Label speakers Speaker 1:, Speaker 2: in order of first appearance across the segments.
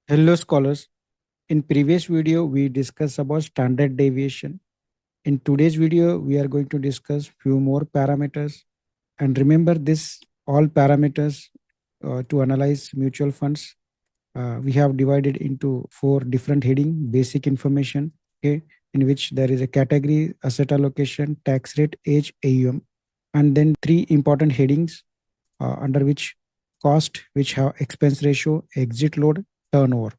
Speaker 1: Hello scholars. In previous video we discussed about standard deviation. In today's video we are going to discuss few more parameters, and remember this all parameters to analyze mutual funds. We have divided into four different heading: basic information, okay, in which there is a category, asset allocation, tax rate, age, AUM, and then three important headings under which cost, which have expense ratio, exit load, turnover,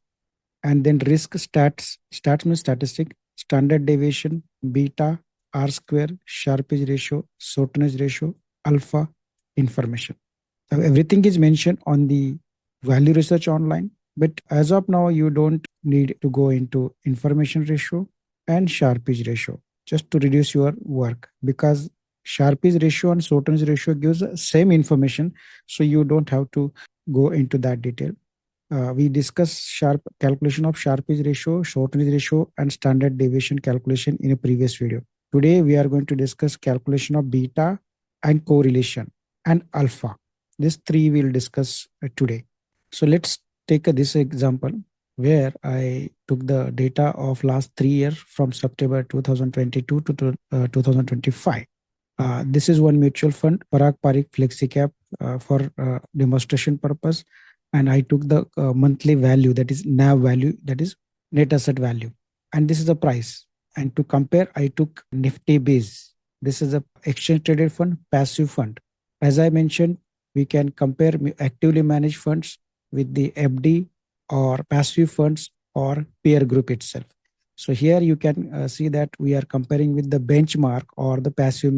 Speaker 1: and then risk stats means statistic, standard deviation, beta, r square, sharpage ratio, shortness ratio, alpha, information. Now, everything is mentioned on the value research online, but as of now you don't need to go into information ratio and sharpage ratio just to reduce your work, because sharpage ratio and shortness ratio gives the same information, so you don't have to go into that detail. We discussed sharp calculation of sharpage ratio, shortness ratio, and standard deviation calculation in a previous video. Today, we are going to discuss calculation of beta and correlation and alpha. These three we'll discuss today. So let's take this example where I took the data of last 3 years from September 2022 to 2025. This is one mutual fund, Parag Parikh FlexiCap, for demonstration purpose, and I took the monthly value, that is NAV value, that is net asset value, and this is the price. And to compare, I took Nifty base. This is a exchange traded fund, passive fund. As I mentioned, we can compare actively managed funds with the FD or passive funds or peer group itself. So here you can see that we are comparing with the benchmark or the passive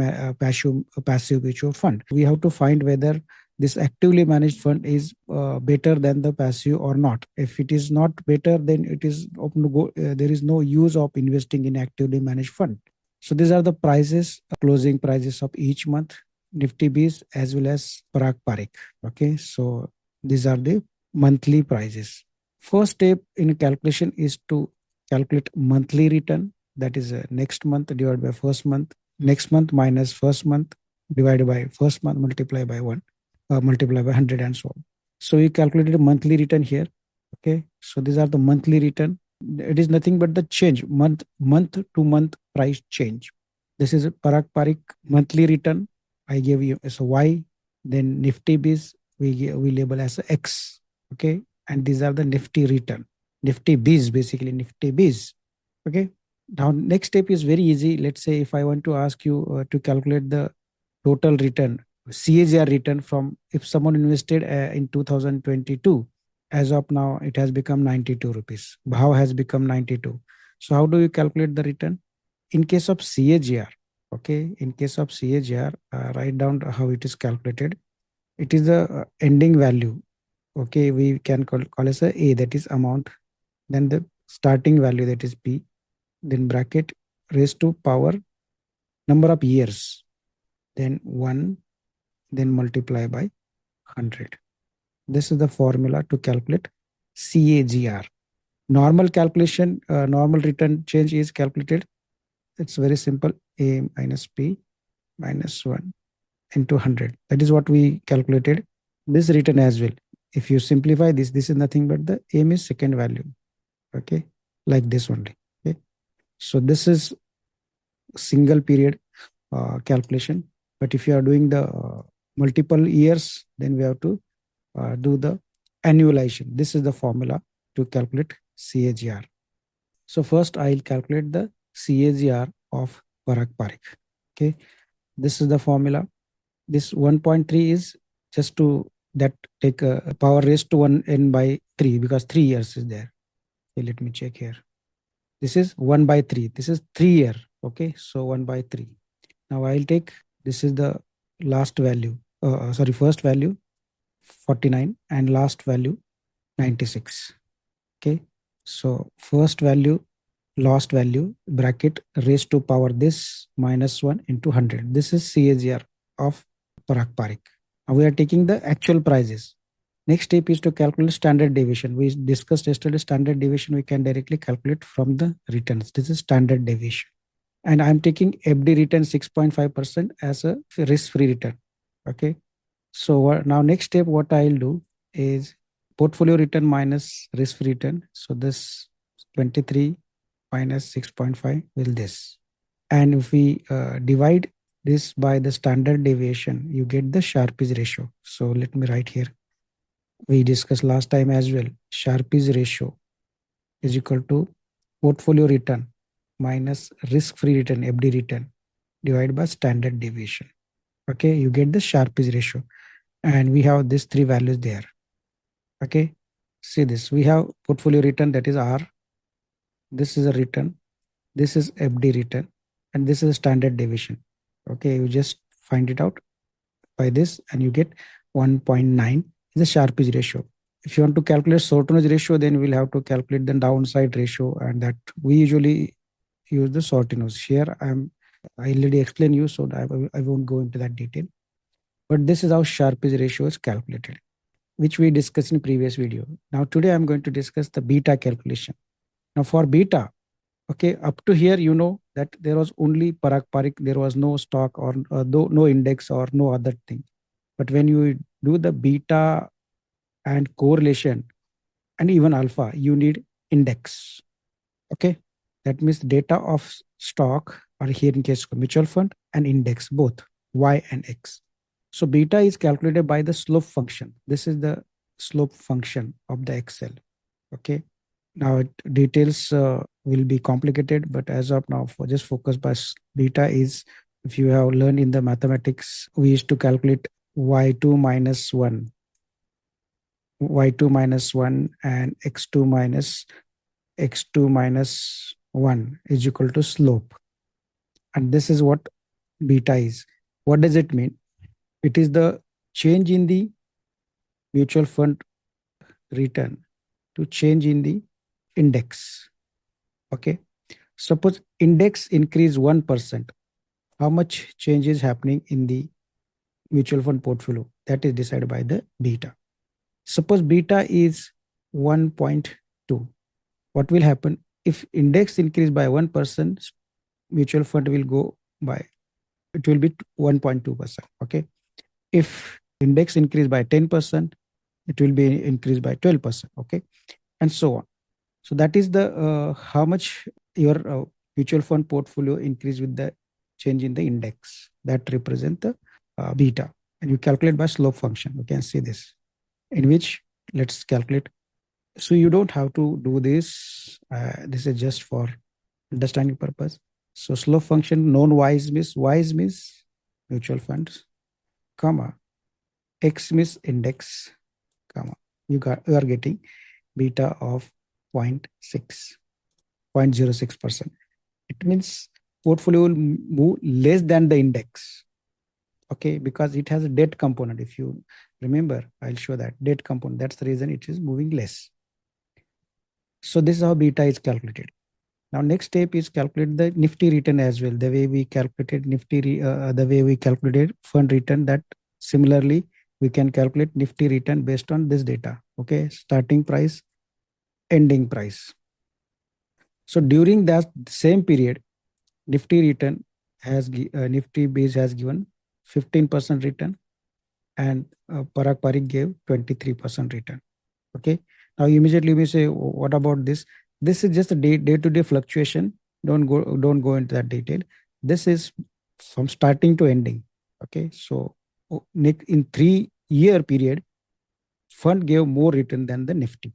Speaker 1: mutual fund. We have to find whether this actively managed fund is better than the passive or not. If it is not better, then it is open to go. There is no use of investing in actively managed fund. So these are the prices, closing prices of each month, Nifty Bees as well as Parag Parikh. Okay, so these are the monthly prices. First step in calculation is to calculate monthly return. That is next month divided by first month, next month minus first month divided by first month, multiply by 1. Multiply by 100 and so on. So we calculated a monthly return here. Okay, so these are the monthly return. It is nothing but the change, month to month price change. This is a Parag Parikh monthly return. I gave you as a Y. Then Nifty Bees we label as a X. Okay, and these are the Nifty return. Nifty Bees, basically Nifty Bees. Okay. Now next step is very easy. Let's say if I want to ask you to calculate the total return, CAGR return, from if someone invested in 2022, as of now it has become 92 rupees. Bhav has become 92. So how do you calculate the return? In case of CAGR, okay, in case of CAGR, write down how it is calculated. It is the ending value. Okay, we can call as A, that is amount. Then the starting value, that is P. Then bracket raised to power number of years. Then 1. Then multiply by 100. This is the formula to calculate CAGR. Normal calculation, normal return change is calculated. It's very simple. A minus P minus 1 into 100. That is what we calculated. This return as well. If you simplify this, this is nothing but the aim is second value. Okay, like this only. Okay, so this is single period calculation. But if you are doing the multiple years, then we have to do the annualization. This is the formula to calculate CAGR. So first I'll calculate the CAGR of Parag Parikh. Okay, this is the formula. This 1.3 is just to that take a power raised to 1n by 3, because 3 years is there. Okay, let me check here. This is 1 by 3. This is 3 year. Okay, so 1 by 3. Now I'll take, this is the last value, first value 49 and last value 96. Okay, so first value, last value, bracket raised to power this minus 1 into 100. This is CAGR of Parag Parikh. Now we are taking the actual prices. Next step is to calculate standard deviation. We discussed yesterday standard deviation we can directly calculate from the returns. This is standard deviation. And I'm taking FD return 6.5% as a risk-free return. Okay. So now next step, what I'll do is portfolio return minus risk return. So this 23 minus 6.5 will this. And if we divide this by the standard deviation, you get the Sharpe's ratio. So let me write here. We discussed last time as well. Sharpe's ratio is equal to portfolio return minus risk-free return, FD return, divided by standard deviation. Okay, you get the Sharpe's ratio. And we have these three values there. Okay, see this. We have portfolio return, that is R. This is a return. This is FD return. And this is a standard deviation. Okay, you just find it out by this and you get 1.9 is the Sharpe's ratio. If you want to calculate shortness ratio, then we'll have to calculate the downside ratio, and that we usually use the shortness. Here I already explained you, so I won't go into that detail. But this is how Sharpe's ratio is calculated, which we discussed in previous video. Now today I'm going to discuss the beta calculation. Now for beta, okay, up to here you know that there was only parak, there was no stock or no index or no other thing. But when you do the beta and correlation and even alpha, you need index. Okay, that means data of stock, or here in case of mutual fund, and index, both y and x. So beta is calculated by the slope function. This is the slope function of the Excel. Okay, now details will be complicated, but as of now, for just focus by beta is, if you have learned in the mathematics, we used to calculate y2 minus 1, y2 minus 1 and x2 minus 1 is equal to slope. And this is what beta is. What does it mean? It is the change in the mutual fund return to change in the index. Okay. Suppose index increase 1%. How much change is happening in the mutual fund portfolio? That is decided by the beta. Suppose beta is 1.2. What will happen? If index increase by 1%, mutual fund will go by, it will be 1.2%. Okay. If index increase by 10%, it will be increased by 12%. Okay. And so on. So that is the how much your mutual fund portfolio increase with the change in the index. That represent the beta. And you calculate by slope function. You can see this, in which let's calculate. So you don't have to do this. This is just for understanding purpose. So slope function known y means mutual funds, comma, x means index, comma. You are getting beta of 0.06%. It means portfolio will move less than the index. Okay, because it has a debt component. If you remember, I'll show that debt component. That's the reason it is moving less. So this is how beta is calculated. Now next step is calculate the Nifty return as well. The way we calculated the way we calculated fund return, that similarly we can calculate Nifty return based on this data. Okay, starting price, ending price. So during that same period, Nifty return Nifty base has given 15% return, and Parak gave 23% return. Okay. Now immediately we say, what about this? This is just a day-to-day fluctuation. Don't go into that detail. This is from starting to ending. Okay. So in 3-year period, fund gave more return than the Nifty.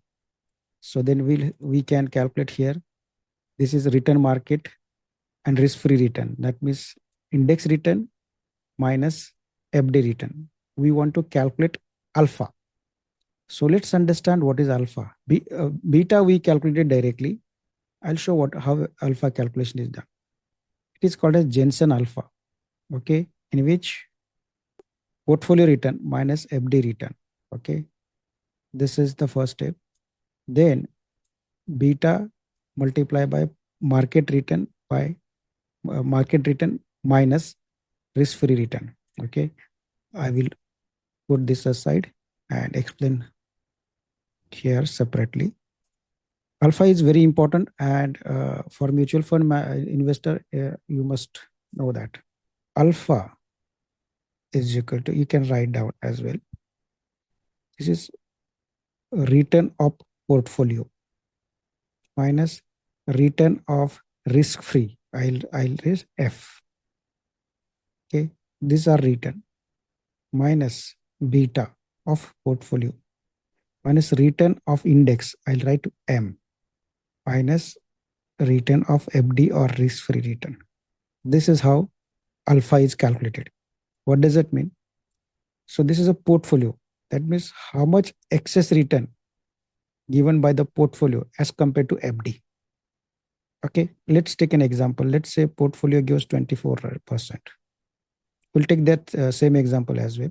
Speaker 1: So then we can calculate here. This is return market and risk-free return. That means index return minus FD return. We want to calculate alpha. So let's understand what is alpha. Beta we calculated directly. I'll show how alpha calculation is done. It is called as Jensen alpha. Okay, in which portfolio return minus FD return. Okay, this is the first step. Then beta multiply by market return minus risk-free return. Okay, I will put this aside and explain here separately. Alpha is very important, and for mutual fund investor, you must know that alpha is equal to, you can write down as well. This is return of portfolio minus return of risk free. I'll raise F. Okay, these are return minus beta of portfolio minus return of index. I'll write M minus return of FD or risk free return. This is how alpha is calculated. What does it mean? So this is a portfolio. That means how much excess return given by the portfolio as compared to FD. Okay, let's take an example. Let's say portfolio gives 24%. We'll take that same example as well.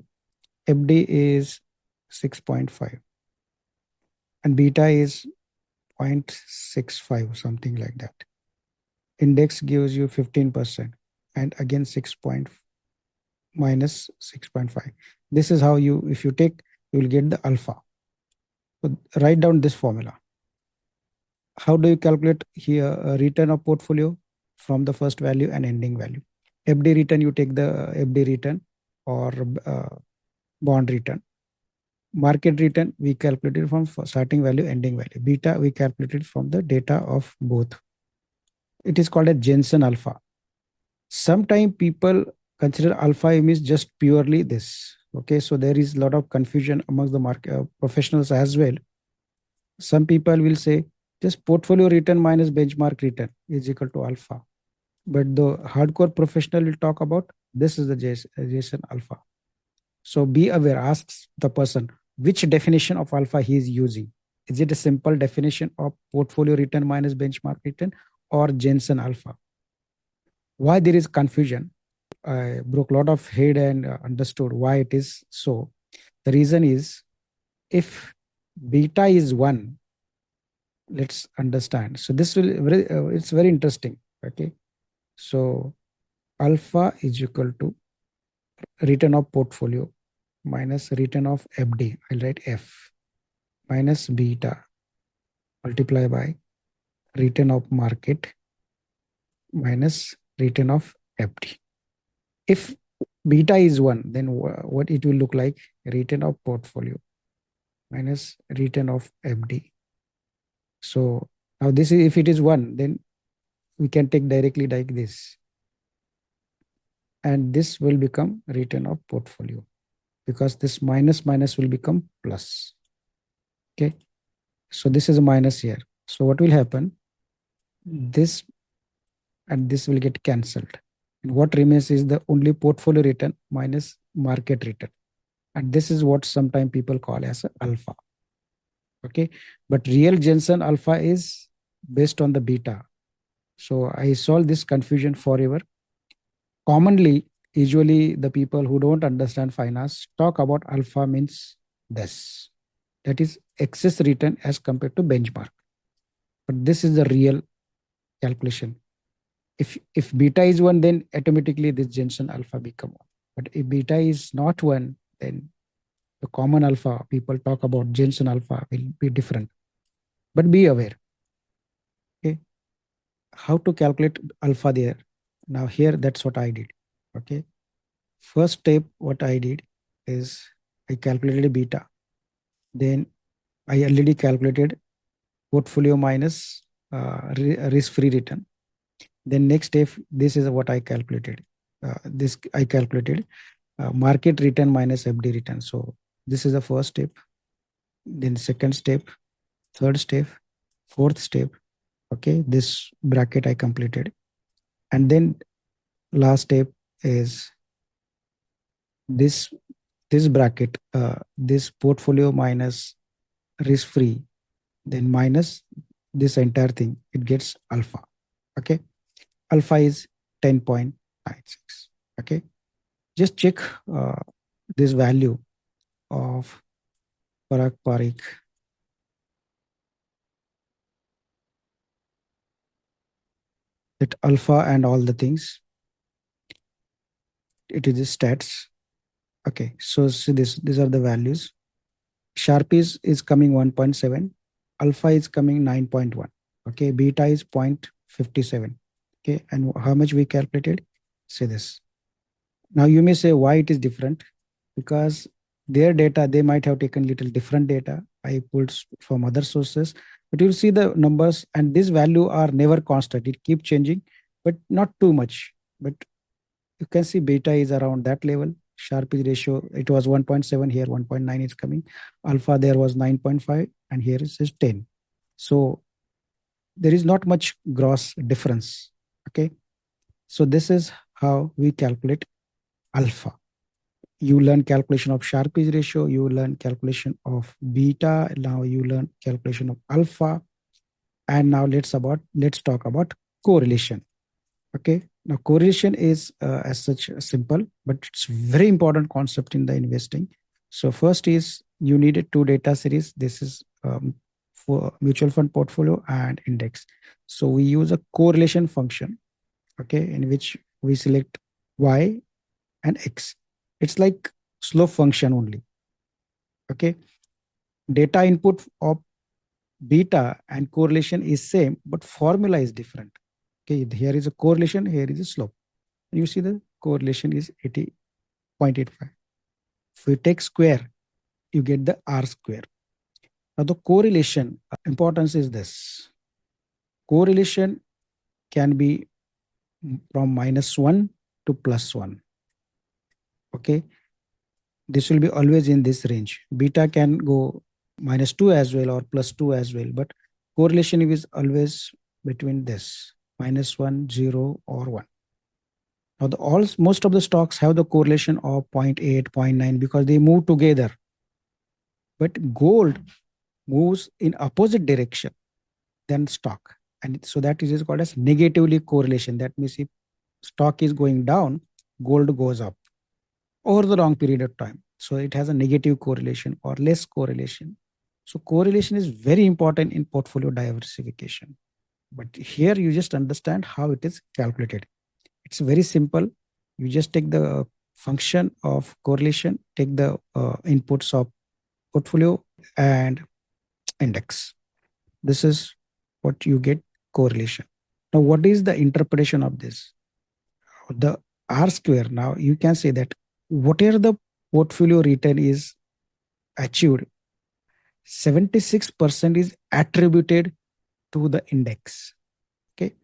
Speaker 1: FD is 6.5 and beta is 0.65, something like that. Index gives you 15% and again 6 point minus 6.5. This is how you, if you take, you will get the alpha. So write down this formula. How do you calculate here return of portfolio? From the first value and ending value. FD return, you take the FD return or bond return. Market return, we calculated from starting value, ending value. Beta, we calculated from the data of both. It is called a Jensen alpha. Sometimes people consider alpha means just purely this. Okay, so there is a lot of confusion amongst the market professionals as well. Some people will say just portfolio return minus benchmark return is equal to alpha. But the hardcore professional will talk about this is the Jensen alpha. So be aware, ask the person which definition of alpha he is using. Is it a simple definition of portfolio return minus benchmark return or Jensen alpha? Why there is confusion? I broke a lot of head and understood why it is so. The reason is if beta is 1, let's understand. So this will it's very interesting. Okay. So alpha is equal to return of portfolio minus return of FD. I'll write F minus beta multiply by return of market minus return of FD. If beta is 1, then what it will look like? Return of portfolio minus return of FD. So now this is, if it is 1, then we can take directly like this. And this will become return of portfolio because this minus minus will become plus. Okay. So this is a minus here. So what will happen? This and this will get cancelled. And what remains is the only portfolio return minus market return. And this is what sometimes people call as alpha. Okay. But real Jensen alpha is based on the beta. So I solve this confusion forever. Commonly, usually the people who don't understand finance talk about alpha means this. That is excess return as compared to benchmark. But this is the real calculation. If beta is 1, then automatically this Jensen alpha become 1. But if beta is not 1, then the common alpha people talk about Jensen alpha will be different. But be aware. Okay. How to calculate alpha there? Now here, that's what I did. Okay. First step, what I did is I calculated beta. Then I already calculated portfolio minus risk-free return. Then next step, this is what I calculated. This I calculated market return minus FD return. So this is the first step. Then second step, third step, fourth step. Okay, this bracket I completed. And then last step is this bracket, this portfolio minus risk free, then minus this entire thing, it gets alpha. Okay, alpha is 10.96. Okay, just check this value of Parag Parikh. That alpha and all the things, it is stats. Okay, so see this, these are the values. Sharpies is coming 1.7, alpha is coming 9.1. Okay, beta is 0.57. Okay, and how much we calculated? Say this. Now you may say why it is different, because their data, they might have taken little different data I pulled from other sources, but you'll see the numbers and this value are never constant. It keeps changing, but not too much. But you can see beta is around that level. Sharpe ratio, it was 1.7 here, 1.9 is coming. Alpha there was 9.5 and here it says 10. So there is not much gross difference. Okay. So this is how we calculate alpha. You learn calculation of Sharpe ratio, you learn calculation of beta, now you learn calculation of alpha. And now let's talk about correlation. Okay. Now correlation is as such simple, but it's very important concept in the investing. So first is you needed two data series. This is for mutual fund portfolio and index. So we use a correlation function, okay, in which we select y and x. It's like slope function only. Okay. Data input of beta and correlation is same, but formula is different. Okay. Here is a correlation, here is a slope. You see the correlation is 80.85. If we take square, you get the R square. Now the correlation importance is this. Correlation can be from -1 to +1. Okay. This will be always in this range. Beta can go -2 as well or +2 as well, but correlation is always between this -1, 0 or 1. Now most of the stocks have the correlation of 0.8, 0.9 because they move together. But gold moves in opposite direction than stock. And so that is called as negatively correlation. That means if stock is going down, gold goes up over the long period of time. So it has a negative correlation or less correlation. So correlation is very important in portfolio diversification. But here you just understand how it is calculated. It's very simple. You just take the function of correlation, take the inputs of portfolio and index. This is what you get correlation. Now, what is the interpretation of this? The R square. Now you can say that whatever the portfolio return is achieved, 76% is attributed to the index. Okay.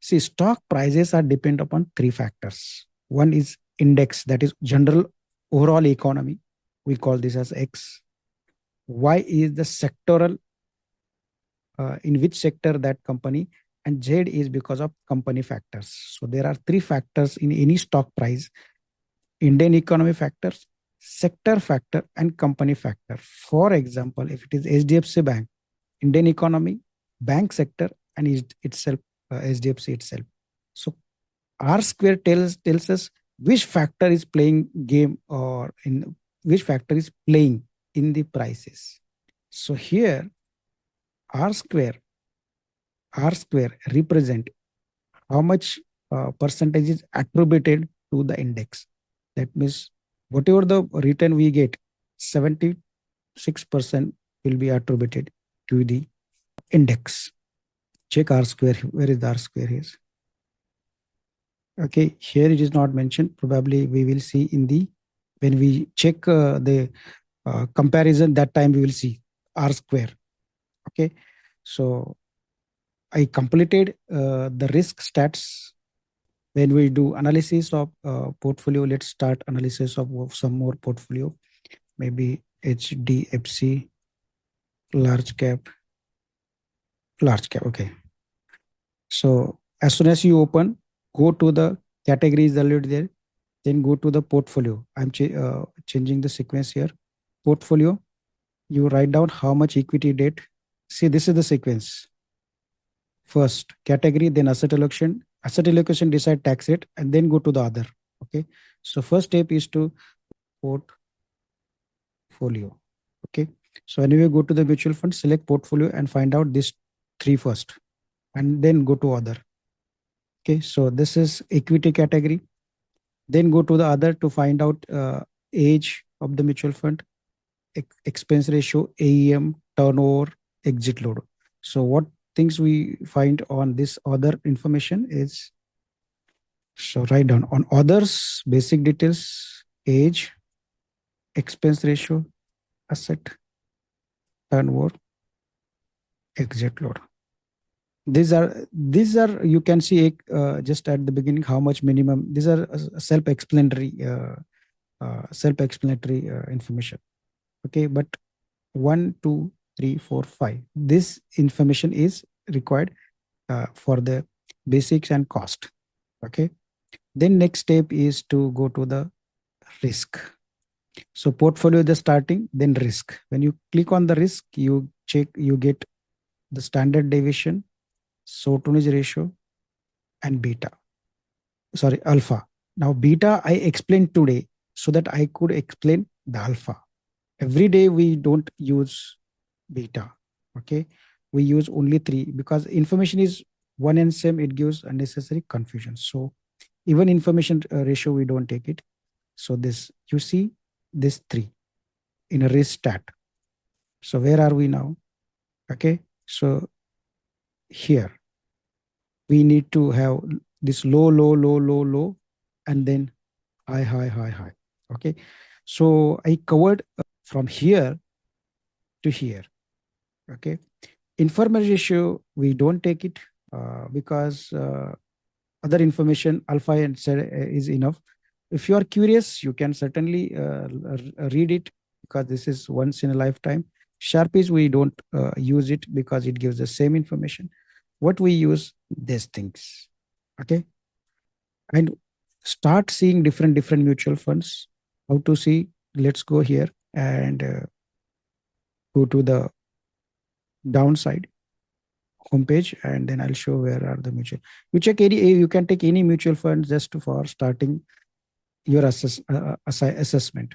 Speaker 1: See, stock prices are depend upon three factors. One is index, that is general overall economy. We call this as X. Y is the sectoral, in which sector that company, and Z is because of company factors. So there are three factors in any stock price: Indian economy factors, sector factor, and company factor. For example, if it is HDFC Bank, Indian economy, bank sector, and itself HDFC itself. So R square tells us which factor is playing game or in which factor is playing in the prices. So here R square represent how much percentage is attributed to the index. That means whatever the return we get, 76% will be attributed to the index. Check R square. Where is the R square is? Okay, here it is not mentioned. Probably we will see in the, when we check the comparison, that time we will see R square. Okay, so I completed the risk stats. When we do analysis of portfolio, let's start analysis of some more portfolio. Maybe HDFC, large cap. Okay. So as soon as you open, go to the categories already there, then go to the portfolio. I'm changing the sequence here. Portfolio, you write down how much equity debt. See, this is the sequence. First category, then asset allocation. Asset allocation, decide tax rate, and then go to the other. Okay. So first step is to portfolio. Okay. So anyway, go to the mutual fund, select portfolio, and find out this three first, and then go to other. Okay. So this is equity category. Then go to the other to find out age of the mutual fund, expense ratio, AEM, turnover, exit load. So what things we find on this other information is, so write down on others, basic details, age, expense ratio, asset, turnover, exit load. These are you can see just at the beginning how much minimum. These are self-explanatory information. Okay, but 1, 2, 3, 4, 5. This information is required for the basics and cost. Okay. Then next step is to go to the risk. So portfolio is the starting, then risk. When you click on the risk, you get the standard deviation, short-tonnage ratio, and beta. Sorry, alpha. Now beta I explained today so that I could explain the alpha. Every day we don't use beta. Okay, we use only three because information is one and same. It gives unnecessary confusion. So even information ratio we don't take it. So this you see this three in a risk stat. So where are we now? Okay, so here we need to have this low, low, low, low, low, and then high, high, high, high. Okay, so I covered from here to here. Okay, information ratio we don't take it because other information alpha and is enough. If you are curious, you can certainly read it because this is once in a lifetime. Sharpies we don't use it because it gives the same information. What we use these things. Okay, and start seeing different mutual funds. How to see? Let's go here and go to the downside homepage, and then I'll show where are the mutual. You check any. You can take any mutual fund just for starting your assessment.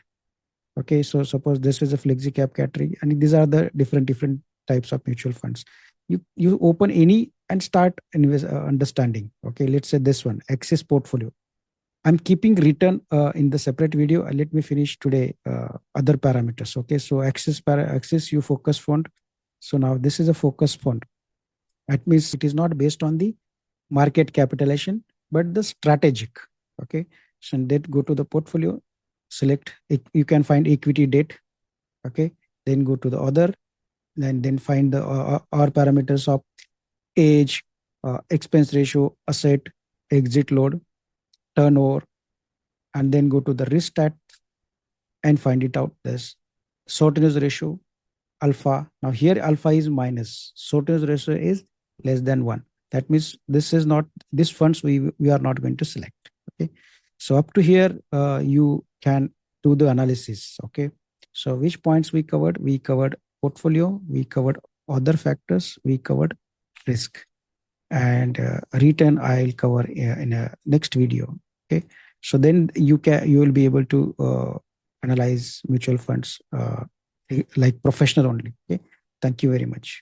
Speaker 1: Okay, so suppose this is a flexi cap category, and these are the different types of mutual funds. You open any and start understanding. Okay, let's say this one, Axis portfolio. I'm keeping return in the separate video. Let me finish today other parameters. Okay, so Axis you focus fund. So now this is a focus fund. That means it is not based on the market capitalization, but the strategic. Okay, so then go to the portfolio, select. You can find equity debt. Okay, then go to the other, and then find the R parameters of age, expense ratio, asset, exit load, turnover, and then go to the risk stat and find it out. This shortness ratio, alpha. Now here alpha is minus, shortness ratio is less than 1. That means this is not, this funds we are not going to select. Okay, so up to here you can do the analysis. Okay, so which points we covered? We covered portfolio, we covered other factors, we covered risk, and return I'll cover in a next video. Okay, so then you will be able to analyze mutual funds like professional only. Okay, thank you very much.